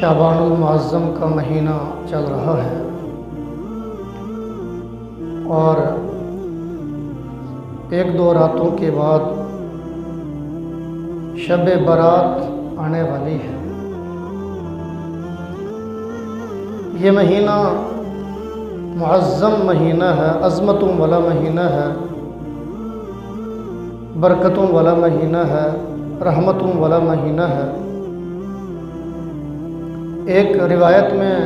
شعبان المعظم کا مہینہ چل رہا ہے اور ایک دو راتوں کے بعد شب برات آنے والی ہے۔ یہ مہینہ معظم مہینہ ہے، عظمتوں والا مہینہ ہے، برکتوں والا مہینہ ہے، رحمتوں والا مہینہ ہے۔ ایک روایت میں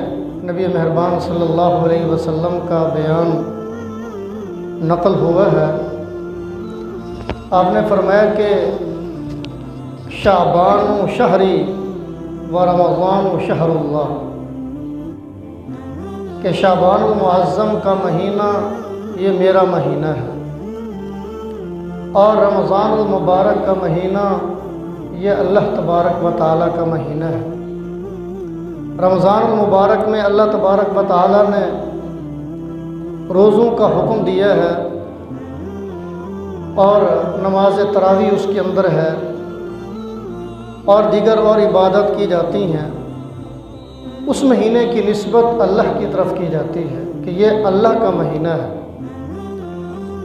نبی مہربان صلی اللہ علیہ وسلم کا بیان نقل ہوا ہے۔ آپ نے فرمایا کہ شعبان شہری و رمضان شہر اللہ، کہ شعبان المعظم کا مہینہ یہ میرا مہینہ ہے اور رمضان المبارک کا مہینہ یہ اللہ تبارک و تعالیٰ کا مہینہ ہے۔ رمضان المبارک میں اللہ تبارک و تعالیٰ نے روزوں کا حکم دیا ہے اور نماز تراویح اس کے اندر ہے اور دیگر اور عبادت کی جاتی ہیں۔ اس مہینے کی نسبت اللہ کی طرف کی جاتی ہے کہ یہ اللہ کا مہینہ ہے۔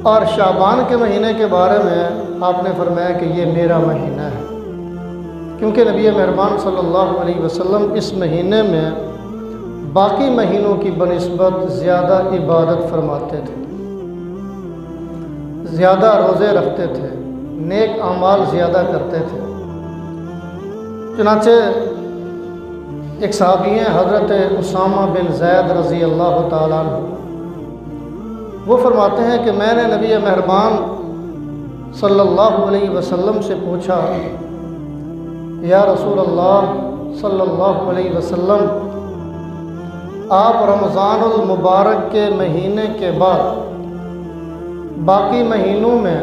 اور شعبان کے مہینے کے بارے میں آپ نے فرمایا کہ یہ میرا مہینہ ہے، کیونکہ نبی مہربان صلی اللہ علیہ وسلم اس مہینے میں باقی مہینوں کی بنسبت زیادہ عبادت فرماتے تھے، زیادہ روزے رکھتے تھے، نیک اعمال زیادہ کرتے تھے۔ چنانچہ ایک صحابی ہیں حضرت اسامہ بن زید رضی اللہ تعالیٰ عنہ، وہ فرماتے ہیں کہ میں نے نبی مہربان صلی اللہ علیہ وسلم سے پوچھا، یا رسول اللہ صلی اللہ علیہ وسلم، آپ رمضان المبارک کے مہینے کے بعد باقی مہینوں میں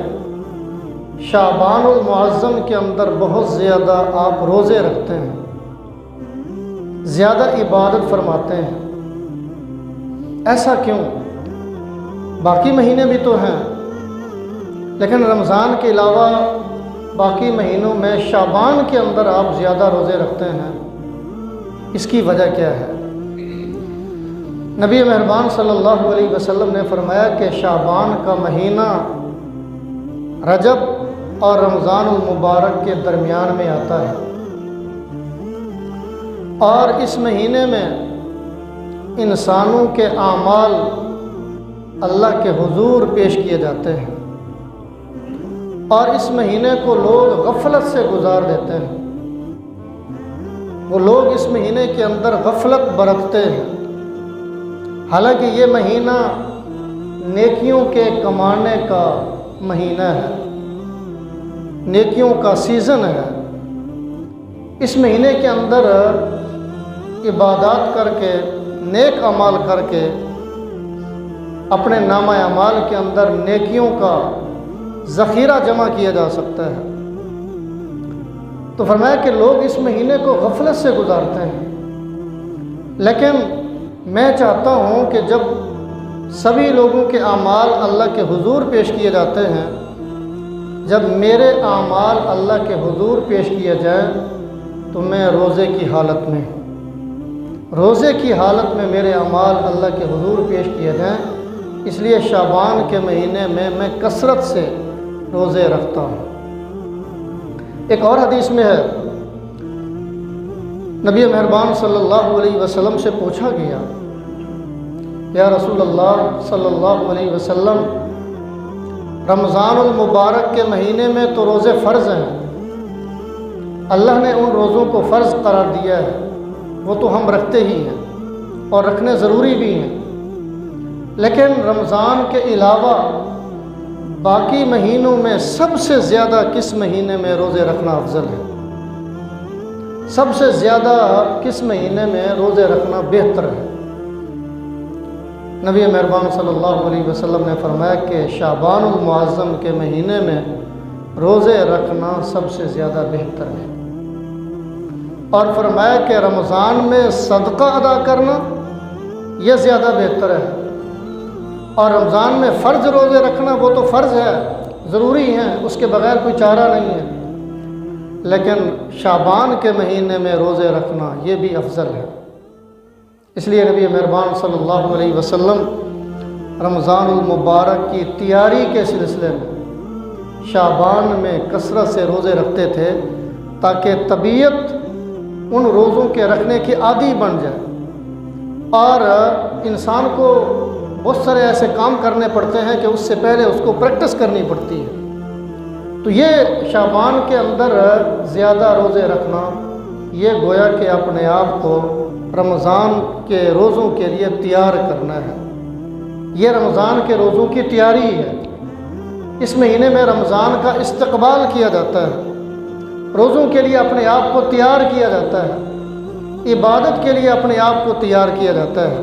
شعبان المعظم کے اندر بہت زیادہ آپ روزے رکھتے ہیں، زیادہ عبادت فرماتے ہیں، ایسا کیوں؟ باقی مہینے بھی تو ہیں، لیکن رمضان کے علاوہ باقی مہینوں میں شعبان کے اندر آپ زیادہ روزے رکھتے ہیں، اس کی وجہ کیا ہے؟ نبی مہربان صلی اللہ علیہ وسلم نے فرمایا کہ شعبان کا مہینہ رجب اور رمضان المبارک کے درمیان میں آتا ہے اور اس مہینے میں انسانوں کے اعمال اللہ کے حضور پیش کیے جاتے ہیں اور اس مہینے کو لوگ غفلت سے گزار دیتے ہیں۔ وہ لوگ اس مہینے کے اندر غفلت برتتے ہیں، حالانکہ یہ مہینہ نیکیوں کے کمانے کا مہینہ ہے، نیکیوں کا سیزن ہے۔ اس مہینے کے اندر عبادات کر کے، نیک اعمال کر کے اپنے نامہ اعمال کے اندر نیکیوں کا ذخیرہ جمع کیا جا سکتا ہے۔ تو فرمایا کہ لوگ اس مہینے کو غفلت سے گزارتے ہیں، لیکن میں چاہتا ہوں کہ جب سبھی لوگوں کے اعمال اللہ کے حضور پیش کیے جاتے ہیں، جب میرے اعمال اللہ کے حضور پیش کیے جائیں تو میں روزے کی حالت میں، روزے کی حالت میں میرے اعمال اللہ کے حضور پیش کیے جائیں، اس لیے شعبان کے مہینے میں کثرت سے روزے رکھتا ہوں۔ ایک اور حدیث میں ہے، نبی مہربان صلی اللہ علیہ وسلم سے پوچھا گیا، یا رسول اللہ صلی اللہ علیہ وسلم، رمضان المبارک کے مہینے میں تو روزے فرض ہیں، اللہ نے ان روزوں کو فرض قرار دیا ہے، وہ تو ہم رکھتے ہی ہیں اور رکھنے ضروری بھی ہیں، لیکن رمضان کے علاوہ باقی مہینوں میں سب سے زیادہ کس مہینے میں روزے رکھنا افضل ہے؟ سب سے زیادہ کس مہینے میں روزے رکھنا بہتر ہے؟ نبی مہربان صلی اللہ علیہ وسلم نے فرمایا کہ شعبان المعظم کے مہینے میں روزے رکھنا سب سے زیادہ بہتر ہے، اور فرمایا کہ رمضان میں صدقہ ادا کرنا یہ زیادہ بہتر ہے، اور رمضان میں فرض روزے رکھنا وہ تو فرض ہے، ضروری ہیں، اس کے بغیر کوئی چارہ نہیں ہے، لیکن شعبان کے مہینے میں روزے رکھنا یہ بھی افضل ہے۔ اس لیے نبی مہربان صلی اللہ علیہ وسلم رمضان المبارک کی تیاری کے سلسلے میں شعبان میں کثرت سے روزے رکھتے تھے تاکہ طبیعت ان روزوں کے رکھنے کی عادی بن جائے۔ اور انسان کو بہت سارے ایسے کام کرنے پڑتے ہیں کہ اس سے پہلے اس کو پریکٹس کرنی پڑتی ہے، تو یہ شعبان کے اندر زیادہ روزے رکھنا یہ گویا کہ اپنے آپ کو رمضان کے روزوں کے لیے تیار کرنا ہے۔ یہ رمضان کے روزوں کی تیاری ہے۔ اس مہینے میں رمضان کا استقبال کیا جاتا ہے، روزوں کے لیے اپنے آپ کو تیار کیا جاتا ہے، عبادت کے لیے اپنے آپ کو تیار کیا جاتا ہے۔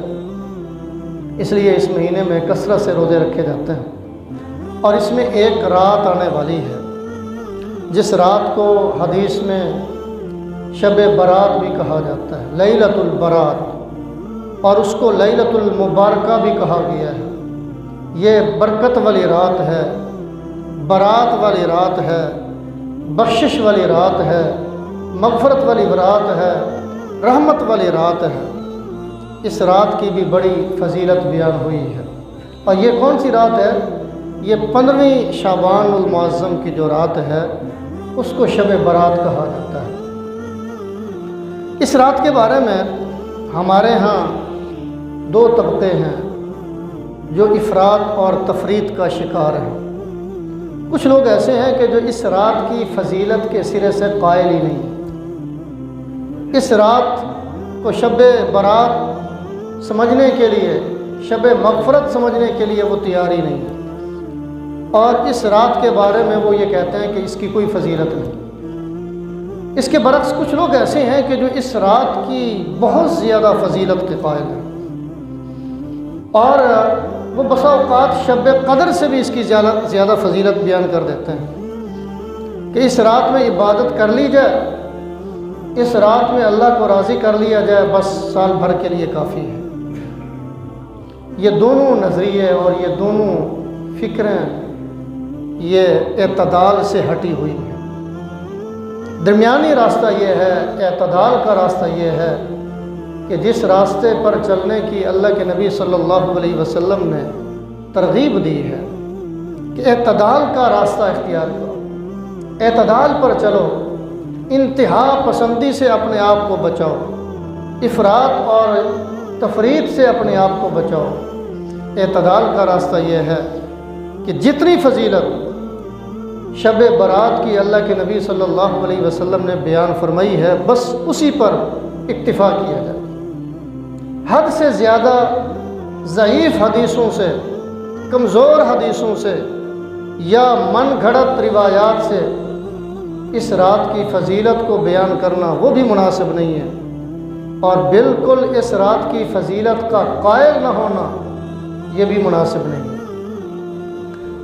اس لیے اس مہینے میں کثرت سے روزے رکھے جاتے ہیں۔ اور اس میں ایک رات آنے والی ہے جس رات کو حدیث میں شب برات بھی کہا جاتا ہے، لیلۃ البرات، اور اس کو لیلۃ المبارکہ بھی کہا گیا ہے۔ یہ برکت والی رات ہے، برات والی رات ہے، بخشش والی رات ہے، مغفرت والی رات ہے، رحمت والی رات ہے۔ اس رات کی بھی بڑی فضیلت بیان ہوئی ہے۔ اور یہ کون سی رات ہے؟ یہ 15ویں شعبان المعظم کی جو رات ہے اس کو شب برات کہا جاتا ہے۔ اس رات کے بارے میں ہمارے ہاں دو طبقے ہیں جو افراط اور تفریط کا شکار ہیں۔ کچھ لوگ ایسے ہیں کہ جو اس رات کی فضیلت کے سرے سے قائل ہی نہیں، اس رات کو شب برات سمجھنے کے لیے، شب مغفرت سمجھنے کے لیے وہ تیاری نہیں ہے، اور اس رات کے بارے میں وہ یہ کہتے ہیں کہ اس کی کوئی فضیلت نہیں۔ اس کے برعکس کچھ لوگ ایسے ہیں کہ جو اس رات کی بہت زیادہ فضیلت کے قائل ہیں، اور وہ بسا اوقات شب قدر سے بھی اس کی زیادہ فضیلت بیان کر دیتے ہیں کہ اس رات میں عبادت کر لی جائے، اس رات میں اللہ کو راضی کر لیا جائے، بس سال بھر کے لیے کافی ہے۔ یہ دونوں نظریے اور یہ دونوں فکریں یہ اعتدال سے ہٹی ہوئی ہیں۔ درمیانی راستہ یہ ہے، اعتدال کا راستہ یہ ہے کہ جس راستے پر چلنے کی اللہ کے نبی صلی اللہ علیہ وسلم نے ترغیب دی ہے کہ اعتدال کا راستہ اختیار کرو، اعتدال پر چلو، انتہا پسندی سے اپنے آپ کو بچاؤ، افراط اور تفریط سے اپنے آپ کو بچاؤ۔ اعتدال کا راستہ یہ ہے کہ جتنی فضیلت شب برات کی اللہ کے نبی صلی اللہ علیہ وسلم نے بیان فرمائی ہے بس اسی پر اکتفا کیا جائے۔ حد سے زیادہ ضعیف حدیثوں سے، کمزور حدیثوں سے یا من گھڑت روایات سے اس رات کی فضیلت کو بیان کرنا وہ بھی مناسب نہیں ہے، اور بالکل اس رات کی فضیلت کا قائل نہ ہونا یہ بھی مناسب نہیں ہے۔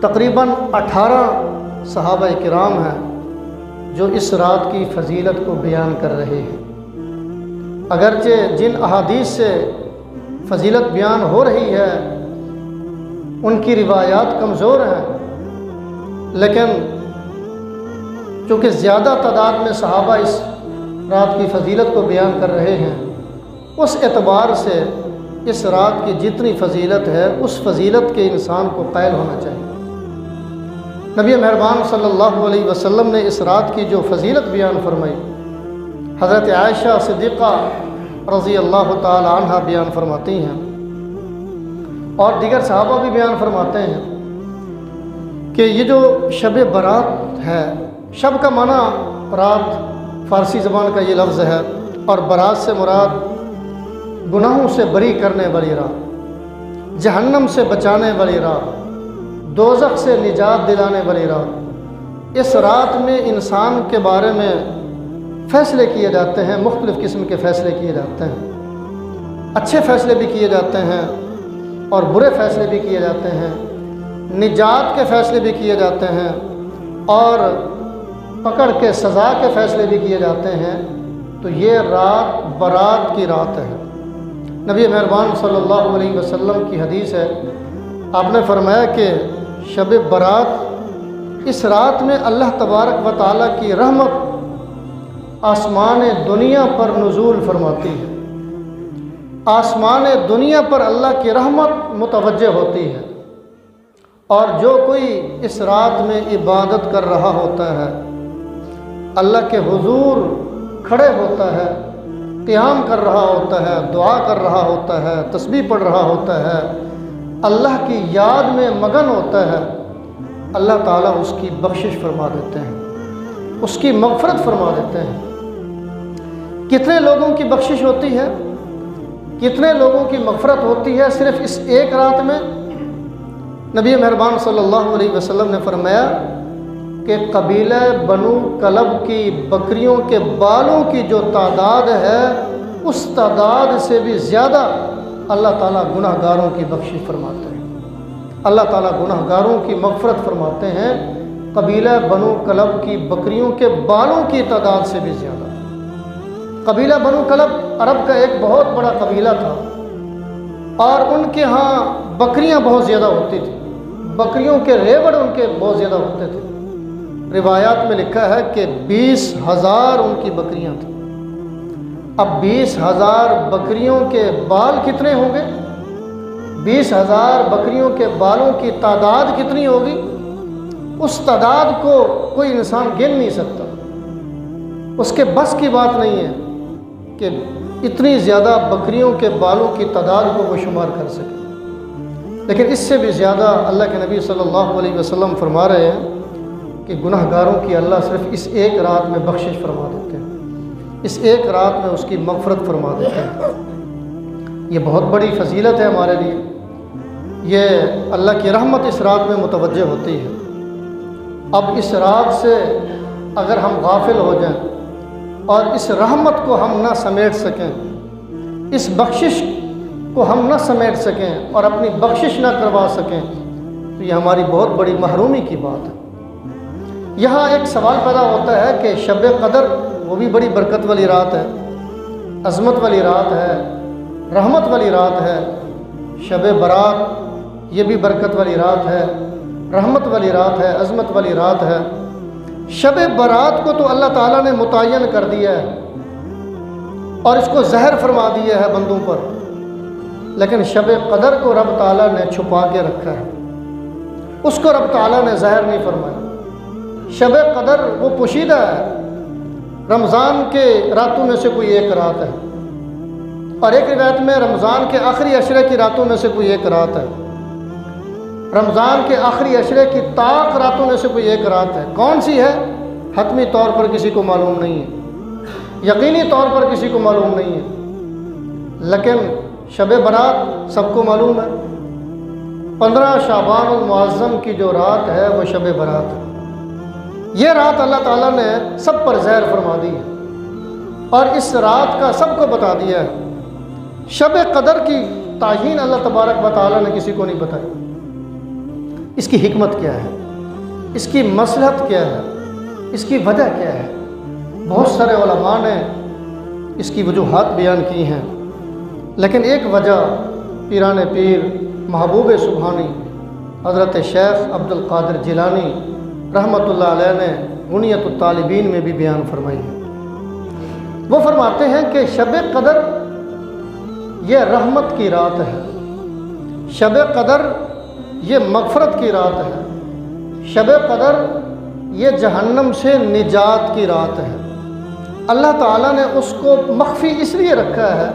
تقریباً 18 صحابہ کرام ہیں جو اس رات کی فضیلت کو بیان کر رہے ہیں۔ اگرچہ جن احادیث سے فضیلت بیان ہو رہی ہے ان کی روایات کمزور ہیں، لیکن چونکہ زیادہ تعداد میں صحابہ اس رات کی فضیلت کو بیان کر رہے ہیں، اس اعتبار سے اس رات کی جتنی فضیلت ہے اس فضیلت کے انسان کو قائل ہونا چاہیے۔ نبی مہربان صلی اللہ علیہ وسلم نے اس رات کی جو فضیلت بیان فرمائی، حضرت عائشہ صدیقہ رضی اللہ تعالی عنہ بیان فرماتی ہیں اور دیگر صحابہ بھی بیان فرماتے ہیں کہ یہ جو شب برات ہے، شب کا معنی رات فارسی زبان کا یہ لفظ ہے، اور برات سے مراد گناہوں سے بری کرنے والی رات، جہنم سے بچانے والی رات، دوزخ سے نجات دلانے والی رات۔ اس رات میں انسان کے بارے میں فیصلے کیے جاتے ہیں، مختلف قسم کے فیصلے کیے جاتے ہیں، اچھے فیصلے بھی کیے جاتے ہیں اور برے فیصلے بھی کیے جاتے ہیں، نجات کے فیصلے بھی کیے جاتے ہیں اور پکڑ کے سزا کے فیصلے بھی کیے جاتے ہیں۔ تو یہ رات برات کی رات ہے۔ نبی مہربان صلی اللہ علیہ وسلم کی حدیث ہے، آپ نے فرمایا کہ شب برات، اس رات میں اللہ تبارک و تعالیٰ کی رحمت آسمان دنیا پر نزول فرماتی ہے، آسمان دنیا پر اللہ کی رحمت متوجہ ہوتی ہے، اور جو کوئی اس رات میں عبادت کر رہا ہوتا ہے، اللہ کے حضور کھڑے ہوتا ہے، قیام کر رہا ہوتا ہے، دعا کر رہا ہوتا ہے، تسبیح پڑھ رہا ہوتا ہے، اللہ کی یاد میں مگن ہوتا ہے، اللہ تعالیٰ اس کی بخشش فرما دیتے ہیں، اس کی مغفرت فرما دیتے ہیں۔ کتنے لوگوں کی بخشش ہوتی ہے، کتنے لوگوں کی مغفرت ہوتی ہے صرف اس ایک رات میں؟ نبی مہربان صلی اللہ علیہ وسلم نے فرمایا کہ قبیلہ بنو کلب کی بکریوں کے بالوں کی جو تعداد ہے، اس تعداد سے بھی زیادہ اللہ تعالیٰ گناہ گاروں کی بخشش فرماتے ہیں، اللہ تعالیٰ گناہ گاروں کی مغفرت فرماتے ہیں، قبیلہ بنو کلب کی بکریوں کے بالوں کی تعداد سے بھی زیادہ۔ قبیلہ بنو کلب عرب کا ایک بہت بڑا قبیلہ تھا، اور ان کے ہاں بکریاں بہت زیادہ ہوتی تھیں، بکریوں کے ریوڑ ان کے بہت زیادہ ہوتے تھے۔ روایات میں لکھا ہے کہ 20,000 ان کی بکریاں تھیں۔ اب 20,000 بکریوں کے بال کتنے ہوں گے؟ 20,000 بکریوں کے بالوں کی تعداد کتنی ہوگی؟ اس تعداد کو کوئی انسان گن نہیں سکتا، اس کے بس کی بات نہیں ہے کہ اتنی زیادہ بکریوں کے بالوں کی تعداد کو وہ شمار کر سکے۔ لیکن اس سے بھی زیادہ اللہ کے نبی صلی اللہ علیہ وسلم فرما رہے ہیں کہ گناہ گاروں کی اللہ صرف اس ایک رات میں بخشش فرما دیتے ہیں، اس ایک رات میں اس کی مغفرت فرما دیتے ہیں۔ یہ بہت بڑی فضیلت ہے ہمارے لیے، یہ اللہ کی رحمت اس رات میں متوجہ ہوتی ہے۔ اب اس رات سے اگر ہم غافل ہو جائیں اور اس رحمت کو ہم نہ سمیٹ سکیں، اس بخشش کو ہم نہ سمیٹ سکیں اور اپنی بخشش نہ کروا سکیں، تو یہ ہماری بہت بڑی محرومی کی بات ہے۔ یہاں ایک سوال پیدا ہوتا ہے کہ شب قدر وہ بھی بڑی برکت والی رات ہے، عظمت والی رات ہے، رحمت والی رات ہے۔ شب برات یہ بھی برکت والی رات ہے، رحمت والی رات ہے، عظمت والی رات ہے۔ شب برات کو تو اللہ تعالیٰ نے متعین کر دیا ہے اور اس کو زہر فرما دیا ہے بندوں پر، لیکن شب قدر کو رب تعالیٰ نے چھپا کے رکھا ہے، اس کو رب تعالیٰ نے زہر نہیں فرمایا۔ شب قدر وہ پوشیدہ ہے، رمضان کے راتوں میں سے کوئی ایک رات ہے، اور ایک روایت میں رمضان کے آخری عشرے کی راتوں میں سے کوئی ایک رات ہے، رمضان کے آخری عشرے کی طاق راتوں میں سے کوئی ایک رات ہے۔ کون سی ہے؟ حتمی طور پر کسی کو معلوم نہیں ہے، یقینی طور پر کسی کو معلوم نہیں ہے، لیکن شب برات سب کو معلوم ہے۔ 15 شعبان المعظم کی جو رات ہے وہ شب برات ہے۔ یہ رات اللہ تعالیٰ نے سب پر زہر فرما دی ہے اور اس رات کا سب کو بتا دیا ہے۔ شب قدر کی تعیین اللہ تبارک و تعالیٰ نے کسی کو نہیں بتائی۔ اس کی حکمت کیا ہے، اس کی مصلحت کیا ہے، اس کی وجہ کیا ہے؟ بہت سارے علماء نے اس کی وجوہات بیان کی ہیں، لیکن ایک وجہ پیران پیر محبوب سبحانی حضرت شیخ عبد القادر جیلانی رحمۃ اللہ علیہ نے غنیت الطالبین میں بھی بیان فرمائی ہے۔ وہ فرماتے ہیں کہ شب قدر یہ رحمت کی رات ہے، شب قدر یہ مغفرت کی رات ہے، شب قدر یہ جہنم سے نجات کی رات ہے۔ اللہ تعالیٰ نے اس کو مخفی اس لیے رکھا ہے،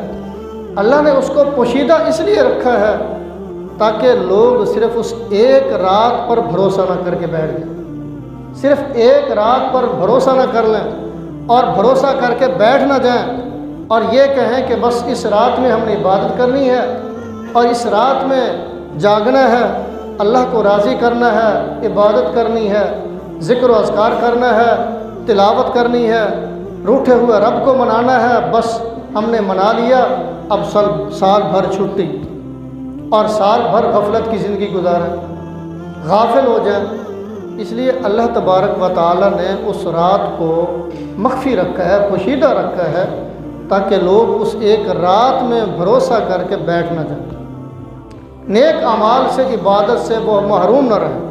اللہ نے اس کو پوشیدہ اس لیے رکھا ہے تاکہ لوگ صرف اس ایک رات پر بھروسہ نہ کر کے بیٹھ جائیں، صرف ایک رات پر بھروسہ نہ کر لیں اور بھروسہ کر کے بیٹھ نہ جائیں اور یہ کہیں کہ بس اس رات میں ہم نے عبادت کرنی ہے اور اس رات میں جاگنا ہے، اللہ کو راضی کرنا ہے، عبادت کرنی ہے، ذکر و اذکار کرنا ہے، تلاوت کرنی ہے، روٹھے ہوئے رب کو منانا ہے، بس ہم نے منا لیا، اب سال بھر چھٹی اور سال بھر غفلت کی زندگی گزاریں، غافل ہو جائیں۔ اس لیے اللہ تبارک و تعالیٰ نے اس رات کو مخفی رکھا ہے، پوشیدہ رکھا ہے تاکہ لوگ اس ایک رات میں بھروسہ کر کے بیٹھ نہ جائیں، نیک اعمال سے، عبادت سے وہ محروم نہ رہیں۔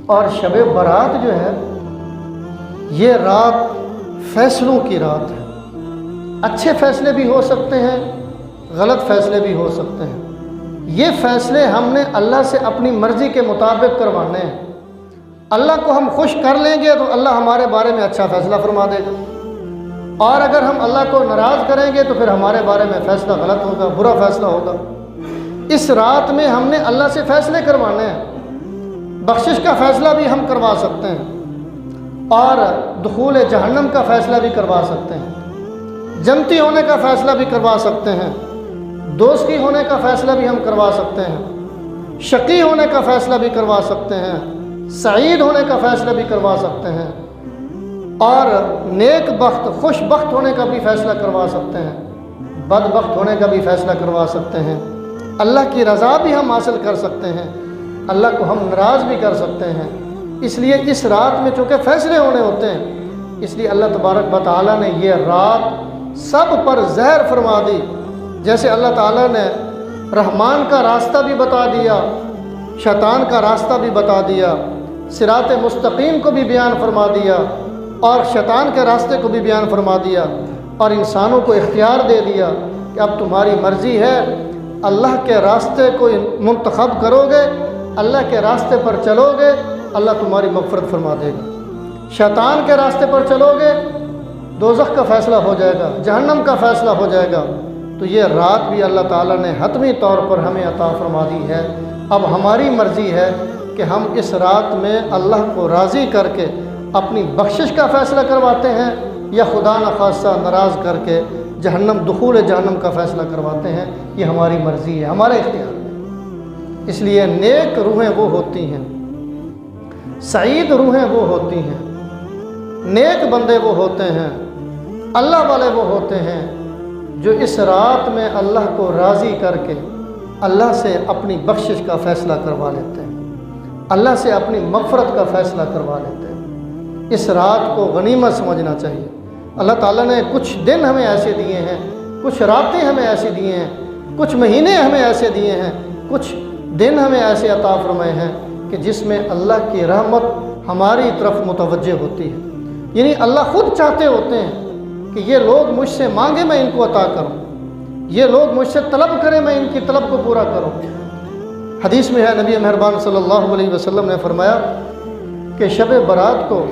اور شب برات جو ہے یہ رات فیصلوں کی رات ہے۔ اچھے فیصلے بھی ہو سکتے ہیں، غلط فیصلے بھی ہو سکتے ہیں۔ یہ فیصلے ہم نے اللہ سے اپنی مرضی کے مطابق کروانے ہیں۔ اللہ کو ہم خوش کر لیں گے تو اللہ ہمارے بارے میں اچھا فیصلہ فرما دے گا، اور اگر ہم اللہ کو ناراض کریں گے تو پھر ہمارے بارے میں فیصلہ غلط ہوگا، برا فیصلہ ہوگا۔ اس رات میں ہم نے اللہ سے فیصلے کروانے ہیں۔ بخشش کا فیصلہ بھی ہم کروا سکتے ہیں، اور دخول جہنم کا فیصلہ بھی کروا سکتے ہیں، جنتی ہونے کا فیصلہ بھی کروا سکتے ہیں، دوستی ہونے کا فیصلہ بھی ہم کروا سکتے ہیں، شقی ہونے کا فیصلہ بھی کروا سکتے ہیں، سعید ہونے کا فیصلہ بھی کروا سکتے ہیں، اور نیک بخت خوش بخت ہونے کا بھی فیصلہ کروا سکتے ہیں، بد بخت ہونے کا بھی فیصلہ کروا سکتے ہیں۔ اللہ کی رضا بھی ہم حاصل کر سکتے ہیں، اللہ کو ہم ناراض بھی کر سکتے ہیں۔ اس لیے اس رات میں چونکہ فیصلے ہونے ہوتے ہیں، اس لیے اللہ تبارک و تعالیٰ نے یہ رات سب پر زہر فرما دی۔ جیسے اللہ تعالیٰ نے رحمان کا راستہ بھی بتا دیا، شیطان کا راستہ بھی بتا دیا، صراط مستقیم کو بھی بیان فرما دیا، اور شیطان کے راستے کو بھی بیان فرما دیا، اور انسانوں کو اختیار دے دیا کہ اب تمہاری مرضی ہے، اللہ کے راستے کو منتخب کرو گے، اللہ کے راستے پر چلو گے، اللہ تمہاری مغفرت فرما دے گا۔ شیطان کے راستے پر چلو گے، دوزخ کا فیصلہ ہو جائے گا، جہنم کا فیصلہ ہو جائے گا۔ تو یہ رات بھی اللہ تعالیٰ نے حتمی طور پر ہمیں عطا فرما دی ہے۔ اب ہماری مرضی ہے کہ ہم اس رات میں اللہ کو راضی کر کے اپنی بخشش کا فیصلہ کرواتے ہیں، یا خدا نخواستہ ناراض کر کے جہنم دخول جہنم کا فیصلہ کرواتے ہیں۔ یہ ہماری مرضی ہے، ہمارا اختیار ہے۔ اس لیے نیک روحیں وہ ہوتی ہیں، سعید روحیں وہ ہوتی ہیں، نیک بندے وہ ہوتے ہیں، اللہ والے وہ ہوتے ہیں جو اس رات میں اللہ کو راضی کر کے اللہ سے اپنی بخشش کا فیصلہ کروا لیتے ہیں، اللہ سے اپنی مغفرت کا فیصلہ کروا لیتے ہیں۔ اس رات کو غنیمت سمجھنا چاہیے۔ اللہ تعالیٰ نے کچھ دن ہمیں ایسے دیے ہیں، کچھ راتیں ہمیں ایسے دیے ہیں، کچھ مہینے ہمیں ایسے دیے ہیں، کچھ دن ہمیں ایسے عطا فرمائے ہیں کہ جس میں اللہ کی رحمت ہماری طرف متوجہ ہوتی ہے۔ یعنی اللہ خود چاہتے ہوتے ہیں کہ یہ لوگ مجھ سے مانگے میں ان کو عطا کروں، یہ لوگ مجھ سے طلب کریں میں ان کی طلب کو پورا کروں۔ حدیث میں ہے، نبی مہربان صلی اللہ علیہ وسلم نے فرمایا کہ شب برات کو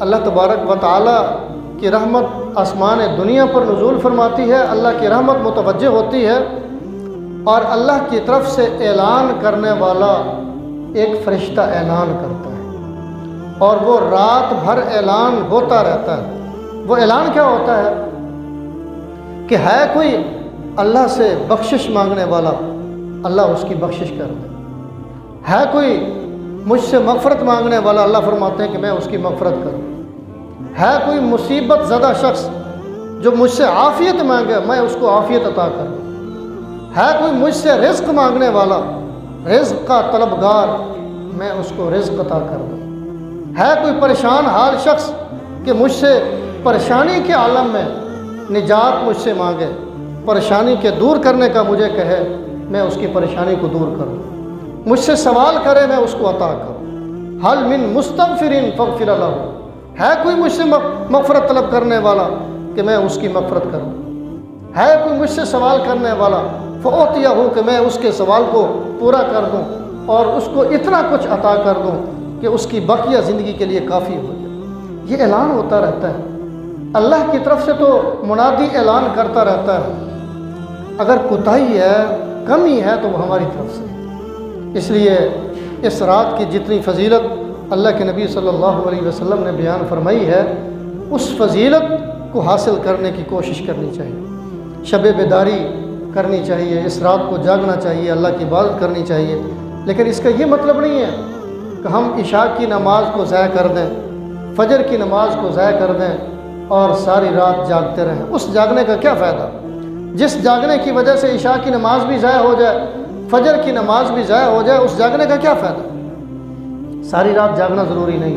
اللہ تبارک و تعالیٰ کی رحمت آسمان دنیا پر نزول فرماتی ہے، اللہ کی رحمت متوجہ ہوتی ہے، اور اللہ کی طرف سے اعلان کرنے والا ایک فرشتہ اعلان کرتا ہے، اور وہ رات بھر اعلان ہوتا رہتا ہے۔ وہ اعلان کیا ہوتا ہے کہ ہے کوئی اللہ سے بخشش مانگنے والا، اللہ اس کی بخشش کر دے۔ ہے کوئی مجھ سے مغفرت مانگنے والا، اللہ فرماتے ہیں کہ میں اس کی مغفرت کروں۔ ہے کوئی مصیبت زدہ شخص جو مجھ سے عافیت مانگے، میں اس کو عافیت عطا کروں۔ ہے کوئی مجھ سے رزق مانگنے والا، رزق کا طلبگار، میں اس کو رزق عطا کر دوں۔ ہے کوئی پریشان حال شخص کہ مجھ سے پریشانی کے عالم میں نجات مجھ سے مانگے، پریشانی کے دور کرنے کا مجھے کہے، میں اس کی پریشانی کو دور کروں۔ مجھ سے سوال کرے، میں اس کو عطا کروں۔ حل من مستغفرین فاغفر لہ، ہے کوئی مجھ سے مغفرت طلب کرنے والا کہ میں اس کی مغفرت کروں۔ ہے کوئی مجھ سے سوال کرنے والا فأعطیہ، کہ میں اس کے سوال کو پورا کر دوں اور اس کو اتنا کچھ عطا کر دوں کہ اس کی بقیہ زندگی کے لیے کافی ہو جائے۔ یہ اعلان ہوتا رہتا ہے، اللہ کی طرف سے تو منادی اعلان کرتا رہتا ہے، اگر کوتاہی ہے، کمی ہے تو وہ ہماری طرف سے۔ اس لیے اس رات کی جتنی فضیلت اللہ کے نبی صلی اللہ علیہ وسلم نے بیان فرمائی ہے، اس فضیلت کو حاصل کرنے کی کوشش کرنی چاہیے، شب بیداری کرنی چاہیے، اس رات کو جاگنا چاہیے، اللہ کی عبادت کرنی چاہیے۔ لیکن اس کا یہ مطلب نہیں ہے کہ ہم عشاء کی نماز کو ضائع کر دیں، فجر کی نماز کو ضائع کر دیں اور ساری رات جاگتے رہیں۔ اس جاگنے کا کیا فائدہ؟ جس جاگنے کی وجہ سے عشاء کی نماز بھی ضائع ہو جائے، فجر کی نماز بھی ضائع ہو جائے، اس جاگنے کا کیا فائدہ؟ ساری رات جاگنا ضروری نہیں۔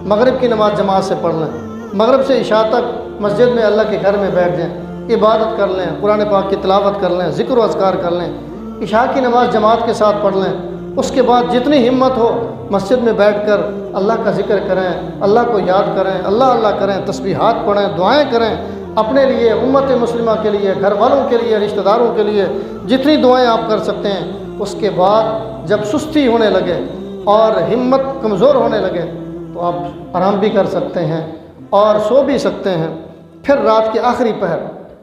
مغرب کی نماز جماعت سے پڑھ لیں، مغرب سے عشاء تک مسجد میں اللہ کے گھر میں بیٹھ جائیں، عبادت کر لیں، قرآن پاک کی تلاوت کر لیں، ذکر و اذکار کر لیں، عشاء کی نماز جماعت کے ساتھ پڑھ لیں، اس کے بعد جتنی ہمت ہو مسجد میں بیٹھ کر اللہ کا ذکر کریں، اللہ کو یاد کریں، اللہ اللہ کریں، تسبیحات پڑھیں، دعائیں کریں، اپنے لیے، امت مسلمہ کے لیے، گھر والوں کے لیے، رشتہ داروں کے لیے جتنی دعائیں آپ کر سکتے ہیں۔ اس کے بعد جب سستی ہونے لگے اور ہمت کمزور ہونے لگے تو آپ آرام بھی کر سکتے ہیں اور سو بھی سکتے ہیں۔ پھر رات کے آخری پہر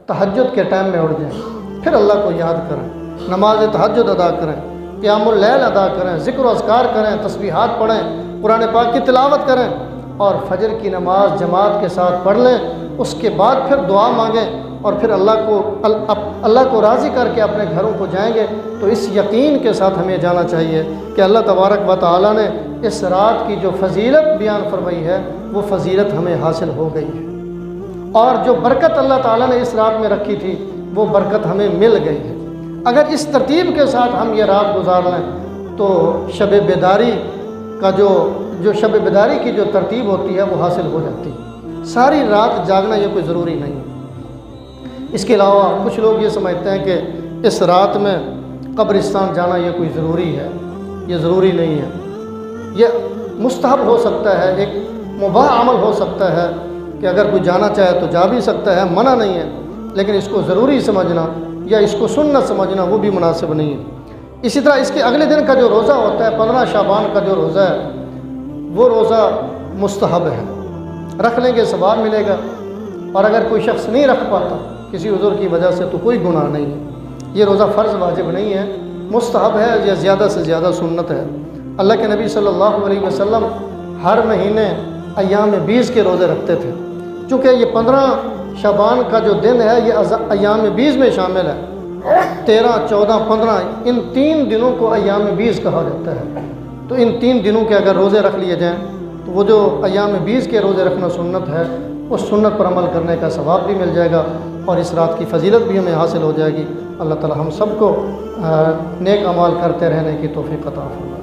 تہجد کے ٹائم میں اٹھ جائیں، پھر اللہ کو یاد کریں، نماز تہجد ادا کریں، قیام اللیل ادا کریں، ذکر و اذکار کریں، تسبیحات پڑھیں، قرآن پاک کی تلاوت کریں اور فجر کی نماز جماعت کے ساتھ پڑھ لیں۔ اس کے بعد پھر دعا مانگیں اور پھر اللہ کو راضی کر کے اپنے گھروں کو جائیں گے تو اس یقین کے ساتھ ہمیں جانا چاہیے کہ اللہ تبارک و تعالیٰ نے اس رات کی جو فضیلت بیان فرمائی ہے وہ فضیلت ہمیں حاصل ہو گئی ہے، اور جو برکت اللہ تعالیٰ نے اس رات میں رکھی تھی وہ برکت ہمیں مل گئی ہے۔ اگر اس ترتیب کے ساتھ ہم یہ رات گزار لیں تو شب بیداری کا جو شب بیداری کی جو ترتیب ہوتی ہے وہ حاصل ہو جاتی ہے۔ ساری رات جاگنا یہ کوئی ضروری نہیں ہے۔ اس کے علاوہ کچھ لوگ یہ سمجھتے ہیں کہ اس رات میں قبرستان جانا یہ کوئی ضروری ہے، یہ ضروری نہیں ہے، یہ مستحب ہو سکتا ہے، ایک مباح عمل ہو سکتا ہے کہ اگر کوئی جانا چاہے تو جا بھی سکتا ہے، منع نہیں ہے، لیکن اس کو ضروری سمجھنا یا اس کو سنت سمجھنا وہ بھی مناسب نہیں ہے۔ اسی طرح اس کے اگلے دن کا جو روزہ ہوتا ہے 15 شعبان کا جو روزہ ہے وہ روزہ مستحب ہے، رکھ لیں گے ثواب ملے گا، اور اگر کوئی شخص نہیں رکھ پاتا کسی عذر کی وجہ سے تو کوئی گناہ نہیں ہے۔ یہ روزہ فرض واجب نہیں ہے، مستحب ہے یا زیادہ سے زیادہ سنت ہے۔ اللہ کے نبی صلی اللہ علیہ وسلم ہر مہینے ایام 20 کے روزے رکھتے تھے، چونکہ یہ 15 شعبان کا جو دن ہے یہ ایام 20 میں شامل ہے۔ 13، 14، 15 ان 3 دنوں کو ایام 20 کہا جاتا ہے، تو ان 3 دنوں کے اگر روزے رکھ لیے جائیں تو وہ جو ایام 20 کے روزے رکھنا سنت ہے اس سنت پر عمل کرنے کا ثواب بھی مل جائے گا اور اس رات کی فضیلت بھی ہمیں حاصل ہو جائے گی۔ اللہ تعالی ہم سب کو نیک اعمال کرتے رہنے کی توفیق عطا فرمائے۔